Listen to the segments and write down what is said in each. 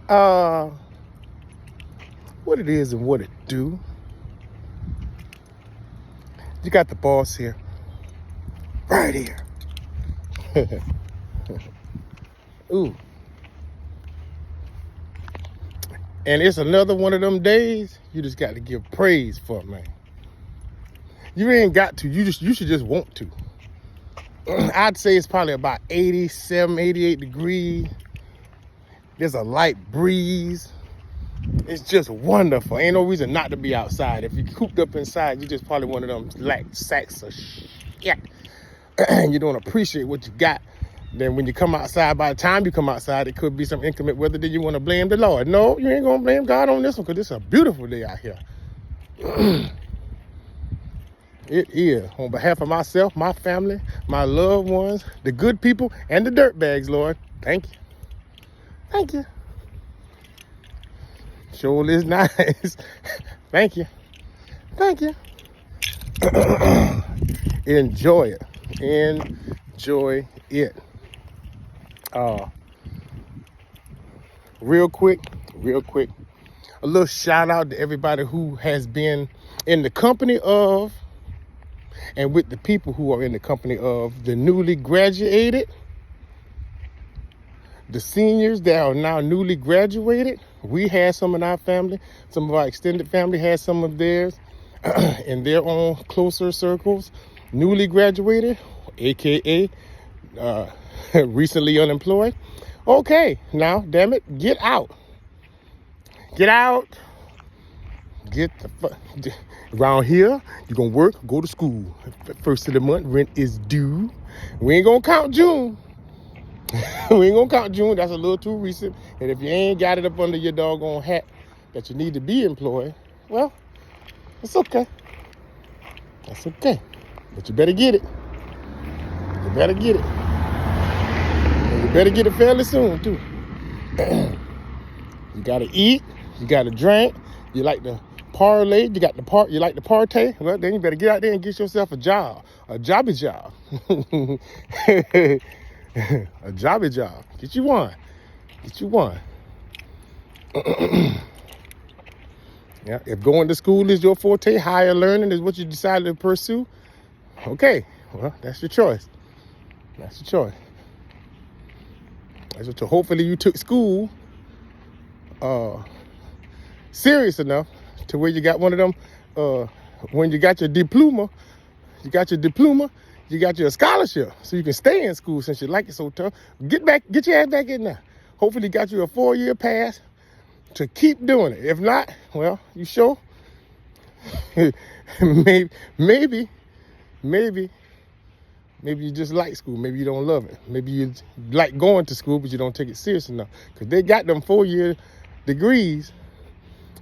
Uh, what it is and what it do. You got the boss here, right here. Ooh. And it's another one of them days you just got to give praise for, man. You ain't got to. You should just want to. I'd say it's probably about 87, 88 degrees. There's a light breeze. It's just wonderful. Ain't no reason not to be outside. If you're cooped up inside, you just probably one of them sacks of shit. You don't appreciate what you got. Then when you come outside, by the time you come outside, it could be some inclement weather. Then you want to blame the Lord. No, you ain't going to blame God on this one because it's a beautiful day out here. It is. On behalf of myself, my family, my loved ones, the good people, and the dirt bags, Lord, thank you. Thank you. Sure is nice. Thank you. Thank you. Enjoy it. Enjoy it. Real quick, a little shout out to everybody who has been in the company of and with the people who are in the company of the newly graduated, the seniors that are now newly graduated. We had some in our family. Some of our extended family had some of theirs in their own closer circles. Newly graduated, AKA recently unemployed. Okay, now, damn it, get out. Get out. Around here, you're going to work, go to school. First of the month, rent is due. We ain't going to count June. We ain't going to count June. That's a little too recent. And if you ain't got it up under your doggone hat that you need to be employed, well, it's okay. That's okay. But you better get it. You better get it. And you better get it fairly soon, too. You got to eat. You got to drink. You like to parlay. You like to partay. Well, then you better get out there and get yourself a job. A jobby job. A jobby job. Get you one. Get you one. Yeah, if going to school is your forte, higher learning is what you decided to pursue, okay, well, that's your choice. That's your choice. That's your choice. Hopefully you took school serious enough to where you got one of them, when you got your diploma, you got your scholarship so you can stay in school since you like it so tough. Get your ass back in there. Hopefully got you a 4-year pass to keep doing it. If not, well, you sure? maybe you just like school. Maybe you don't love it. Maybe you like going to school, but you don't take it serious enough. Because they got them 4-year degrees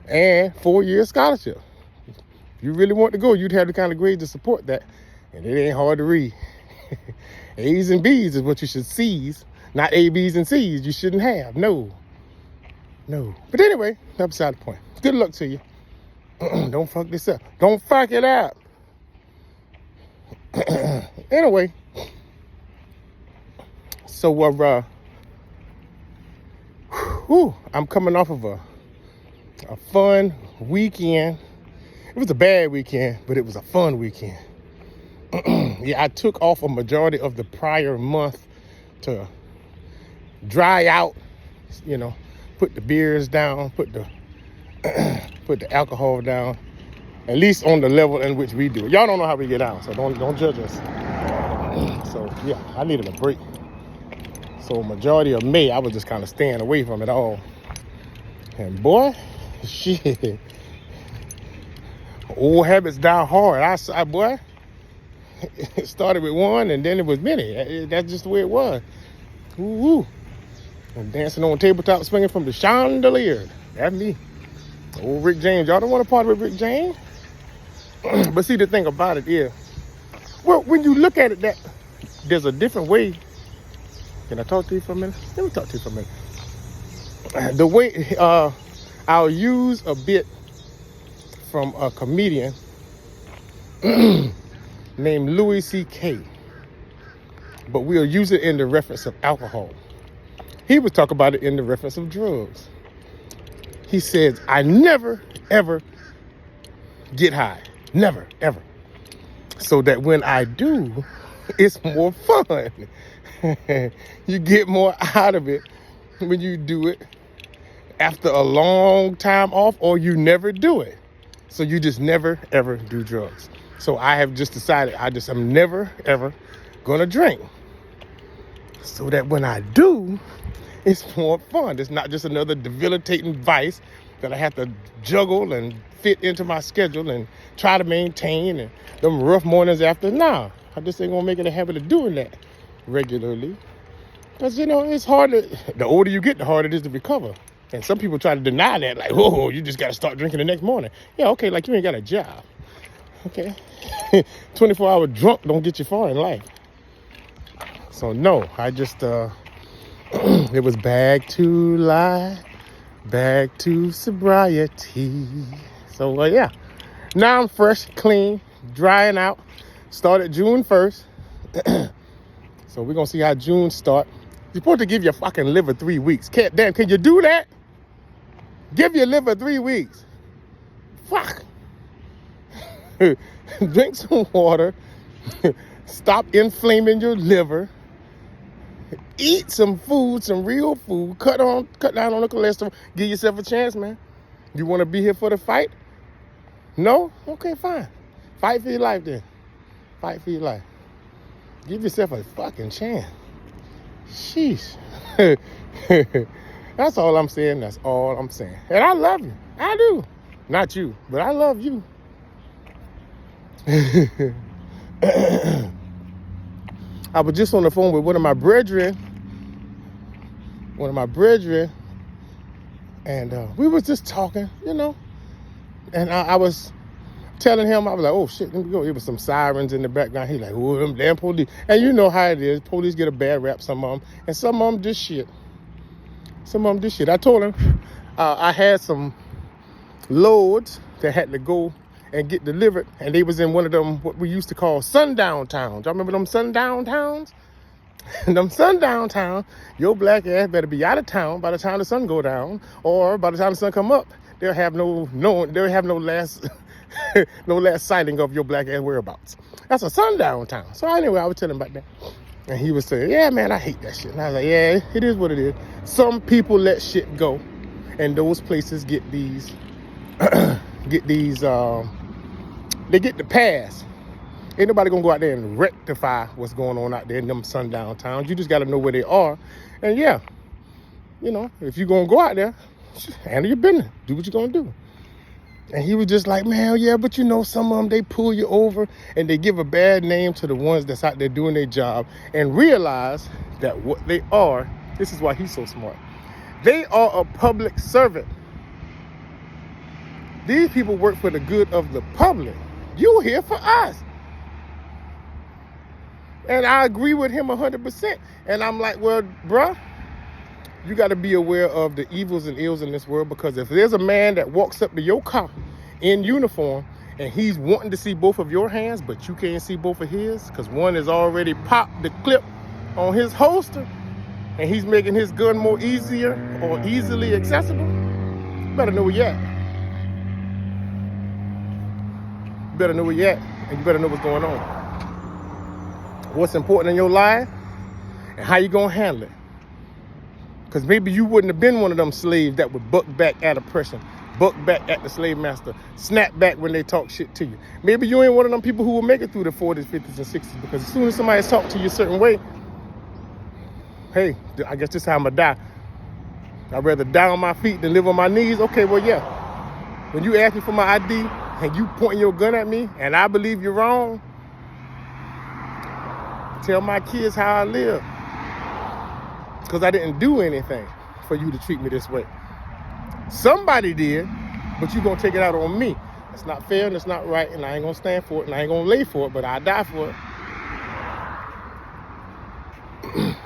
and 4-year scholarship. If you really want to go, you'd have the kind of grades to support that. And it ain't hard to read. A's and B's is what you should seize, not A, B's, and C's you shouldn't have. No. But anyway, that's beside the point. Good luck to you. Don't fuck this up. Don't fuck it up. Anyway, so I'm coming off of a fun weekend. It was a bad weekend, but it was a fun weekend. Yeah, I took off a majority of the prior month to dry out, put the beers down, put the alcohol down, at least on the level in which we do it. Y'all don't know how we get out, so don't judge us. So yeah, I needed a break. So majority of May, I was just kind of staying away from it all. And boy, shit, old habits die hard. Boy, it started with one and then it was many. That's just the way it was. Woo-woo. And dancing on tabletop, swinging from the chandelier. That's me. Old Rick James. Y'all don't want to party with Rick James? But see, the thing about it is, well, when you look at it, that there's a different way. Can I talk to you for a minute? Let me talk to you for a minute. The way, I'll use a bit from a comedian named Louis C.K., but we'll use it in the reference of alcohol. He was talking about it in the reference of drugs. He says, I never, ever get high. Never, ever. So that when I do, it's more fun. You get more out of it when you do it after a long time off, or you never do it. So you just never, ever do drugs. So I have just decided I'm never, ever gonna drink. So that when I do, it's more fun. It's not just another debilitating vice that I have to juggle and fit into my schedule and try to maintain, and them rough mornings after. Nah, I just ain't gonna make it a habit of doing that regularly. Because, it's harder. The older you get, the harder it is to recover. And some people try to deny that, like, whoa, you just got to start drinking the next morning. Yeah, okay, like you ain't got a job. Okay? 24-hour drunk don't get you far in life. So, no, I just, it was back to life, back to sobriety. So, yeah. Now I'm fresh, clean, drying out. Started June 1st. So we're going to see how June start. You're supposed to give your fucking liver 3 weeks. Can you do that? Give your liver 3 weeks. Fuck. Drink some water. Stop inflaming your liver. Eat some food, some real food. Cut down on the cholesterol. Give yourself a chance, man. You want to be here for the fight? No? Okay, fine. Fight for your life then. Fight for your life. Give yourself a fucking chance. Sheesh. That's all I'm saying. That's all I'm saying. And I love you. I do. Not you, but I love you. I was just on the phone with one of my brethren. And we was just talking, And I was telling him, I was like, oh shit, let me go. There was some sirens in the background. He like, oh, them damn police. And you know how it is. Police get a bad rap, some of them. And some of them just shit. I told him I had some loads that had to go and get delivered. And they was in one of them, what we used to call sundown towns. Y'all remember them sundown towns? Them sundown towns, your black ass better be out of town by the time the sun go down. Or by the time the sun come up, they'll have no last... no last sighting of your black ass whereabouts. That's a sundown town. So anyway, I was telling him about that. And he was saying, yeah, man, I hate that shit. And I was like, yeah, it is what it is. Some people let shit go. And those places get these, they get the pass. Ain't nobody gonna go out there and rectify what's going on out there in them sundown towns. You just gotta know where they are. And yeah, if you're gonna go out there, handle your business. Do what you're gonna do. And he was just like, man, yeah, but some of them, they pull you over and they give a bad name to the ones that's out there doing their job, and realize that what they are, this is why he's so smart. They are a public servant. These people work for the good of the public. You're here for us. And I agree with him 100%. And I'm like, well, bruh, you got to be aware of the evils and ills in this world, because if there's a man that walks up to your car in uniform and he's wanting to see both of your hands, but you can't see both of his because one has already popped the clip on his holster and he's making his gun more easier or easily accessible, you better know where you at. You better know where you at, and you better know what's going on. What's important in your life and how you going to handle it. Because maybe you wouldn't have been one of them slaves that would buck back at oppression, buck back at the slave master, snap back when they talk shit to you. Maybe you ain't one of them people who will make it through the 40s, 50s, and 60s, because as soon as somebody's talked to you a certain way, hey, I guess this is how I'm going to die. I'd rather die on my feet than live on my knees. Okay, well, yeah. When you ask me for my ID and you pointing your gun at me and I believe you're wrong, tell my kids how I live. Because I didn't do anything for you to treat me this way. Somebody did, but you're going to take it out on me. That's not fair and it's not right, and I ain't going to stand for it, and I ain't going to lay for it, but I'll die for it.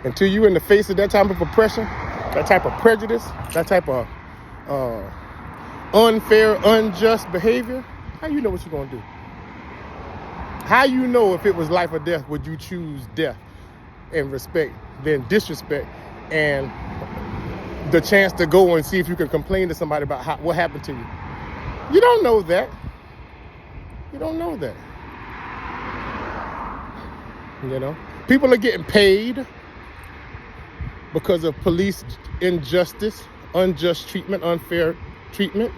Until you in the face of that type of oppression, that type of prejudice, that type of unfair, unjust behavior, how you know what you're going to do? How you know if it was life or death, would you choose death and respect than disrespect and the chance to go and see if you can complain to somebody about what happened to you. You don't know that. You don't know that. You know, people are getting paid because of police injustice, unjust treatment, unfair treatment.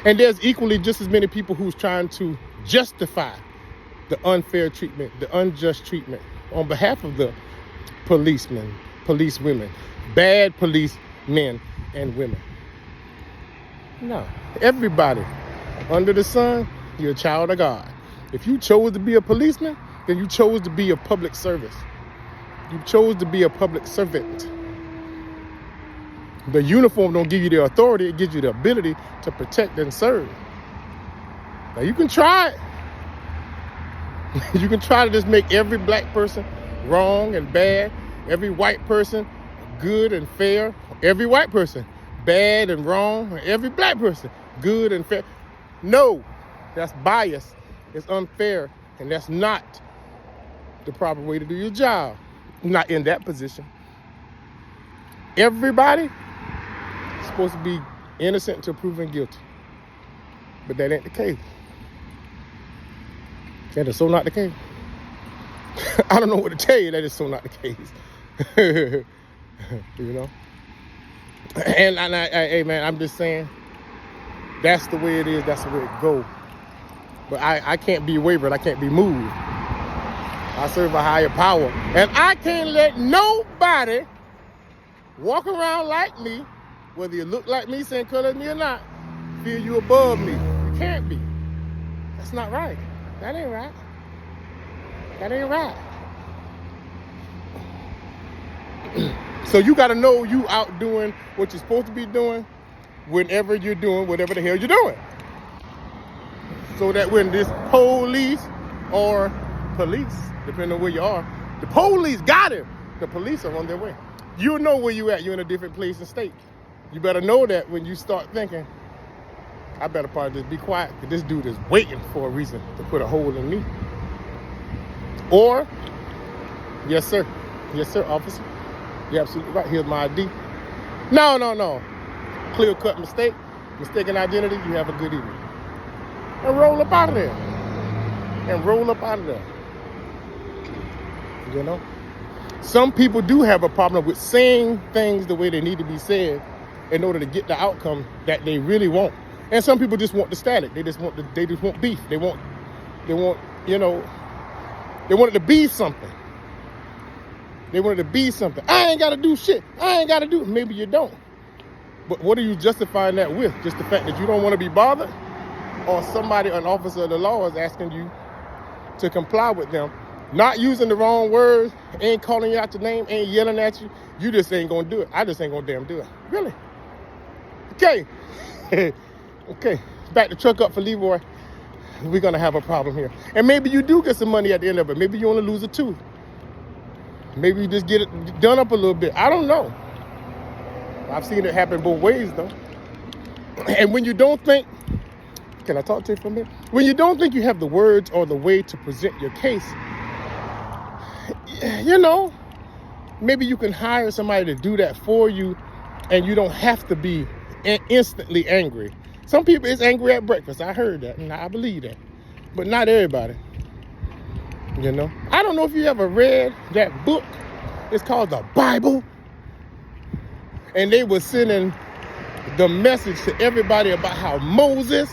And there's equally just as many people who's trying to justify the unfair treatment, the unjust treatment on behalf of the policemen, police women, bad police men and women. No, everybody under the sun, you're a child of God. If you chose to be a policeman, then you chose to be a public service. You chose to be a public servant. The uniform don't give you the authority, it gives you the ability to protect and serve. Now you can try it. You can try to just make every black person wrong and bad, every white person good and fair, every white person bad and wrong, every black person good and fair. No, that's bias, it's unfair, and that's not the proper way to do your job. Not in that position. Everybody is supposed to be innocent until proven guilty. But that ain't the case. That is so not the case. I don't know what to tell you, that is so not the case. You know? And hey man, I'm just saying, that's the way it is, that's the way it goes. But I can't be wavered, I can't be moved. I serve a higher power. And I can't let nobody walk around like me, whether you look like me, same color as me or not, feel you above me. You can't be. That's not right. That ain't right. That ain't right. So you got to know you out doing what you're supposed to be doing whenever you're doing whatever the hell you're doing. So that when this police or police, depending on where you are, the police got him. The police are on their way. You know where you at. You're in a different place and state. You better know that when you start thinking, I better probably just be quiet, because this dude is waiting for a reason to put a hole in me. Or, yes sir, officer, you're absolutely right, here's my ID. No. Clear-cut mistake, mistaken identity, you have a good evening. And roll up out of there. You know? Some people do have a problem with saying things the way they need to be said in order to get the outcome that they really want. And some people just want the static. They just want beef. They want, you know, they want it to be something. They want it to be something. I ain't got to do shit. Maybe you don't. But what are you justifying that with? Just the fact that you don't want to be bothered? Or somebody, an officer of the law, is asking you to comply with them, not using the wrong words, ain't calling you out your name, ain't yelling at you. You just ain't gonna do it. I just ain't gonna damn do it. Really? Okay. Okay. Back the truck up for Leroy. We're gonna have a problem here. And maybe you do get some money at the end of it. Maybe you only lose a tooth. Maybe you just get it done up a little bit. I don't know. I've seen it happen both ways though. And when you don't think, can I talk to you for a minute? When you don't think you have the words or the way to present your case, you know, maybe you can hire somebody to do that for you, and you don't have to be instantly angry. Some people is angry at breakfast. I heard that, and I believe that. But not everybody. You know? I don't know if you ever read that book. It's called the Bible. And they were sending the message to everybody about how Moses,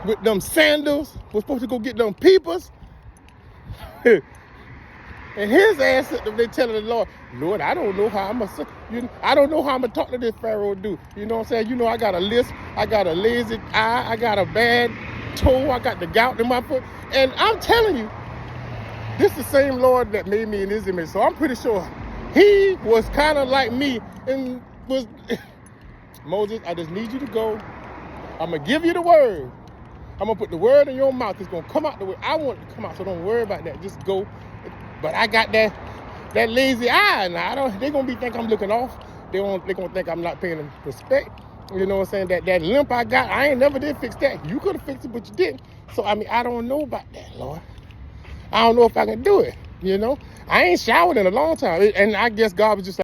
with them sandals, was supposed to go get them peepers. And his ass, they telling the Lord, I don't know how I'm gonna talk to this Pharaoh dude. You know what I'm saying? You know, I got a lisp, I got a lazy eye, I got a bad toe, I got the gout in my foot. And I'm telling you, this is the same Lord that made me in his image. So I'm pretty sure he was kind of like me and was, Moses, I just need you to go. I'm gonna give you the word. I'm gonna put the word in your mouth. It's gonna come out the way I want it to come out. So don't worry about that. Just go. But I got that lazy eye now. They're gonna think I'm looking off. They're gonna think I'm not paying them respect. You know what I'm saying? That limp I got, I ain't never did fix that. You could have fixed it, but you didn't. So I mean, I don't know about that, Lord. I don't know if I can do it. You know, I ain't showered in a long time, and I guess God was just like,